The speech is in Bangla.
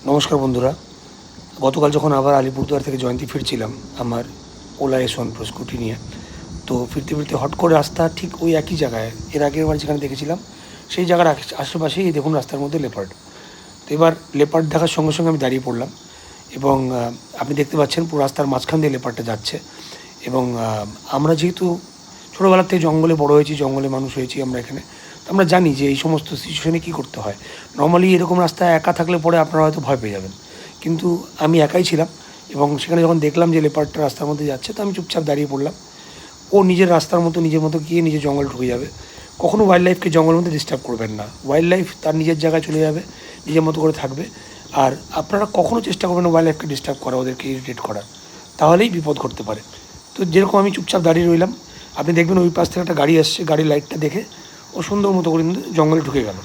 নমস্কার বন্ধুরা। গতকাল যখন আবার আলিপুরদুয়ার থেকে জয়ন্তী ফিরছিলাম আমার ওলা S1 প্রো স্কুটি নিয়ে, তো ফিরতে ফিরতে হট করে রাস্তা ঠিক ওই একই জায়গায় এর আগের বার যেখানে দেখেছিলাম সেই জায়গার আশেপাশেই দেখুন রাস্তার মধ্যে লেপার্ড। তো এবার লেপার্ড দেখার সঙ্গে সঙ্গে আমি দাঁড়িয়ে পড়লাম এবং আপনি দেখতে পাচ্ছেন পুরো রাস্তার মাঝখান দিয়ে লেপার্ডটা যাচ্ছে। এবং আমরা যেহেতু ছোটোবেলার থেকে জঙ্গলে বড় হয়েছি, জঙ্গলে মানুষ হয়েছি আমরা এখানে, তো আমরা জানি যে এই সমস্ত সিচুয়েশনে কী করতে হয়। নর্মালি এরকম রাস্তায় একা থাকলে পরে আপনারা হয়তো ভয় পেয়ে যাবেন, কিন্তু আমি একাই ছিলাম এবং সেখানে যখন দেখলাম যে লেপার্ডটা রাস্তার মধ্যে যাচ্ছে তো আমি চুপচাপ দাঁড়িয়ে পড়লাম। ও নিজের রাস্তার মতো নিজের মতো গিয়ে নিজের জঙ্গল ঢুকে যাবে। কখনো ওয়াইল্ড লাইফকে জঙ্গলের মধ্যে ডিস্টার্ব করবেন না। ওয়াইল্ড লাইফ তার নিজের জায়গায় চলে যাবে, নিজের মতো করে থাকবে। আর আপনারা কখনও চেষ্টা করবেন না ওয়াইল্ড লাইফকে ডিস্টার্ব করা, ওদেরকে ইরিটেট করার, তাহলেই বিপদ ঘটতে পারে। তো যেরকম আমি চুপচাপ দাঁড়িয়ে রইলাম, আপনি দেখবেন ওই পাশ থেকে একটা গাড়ি আসছে, গাড়ির লাইটটা দেখে ও সুন্দর মতো করে জঙ্গলে ঢুকে গেল।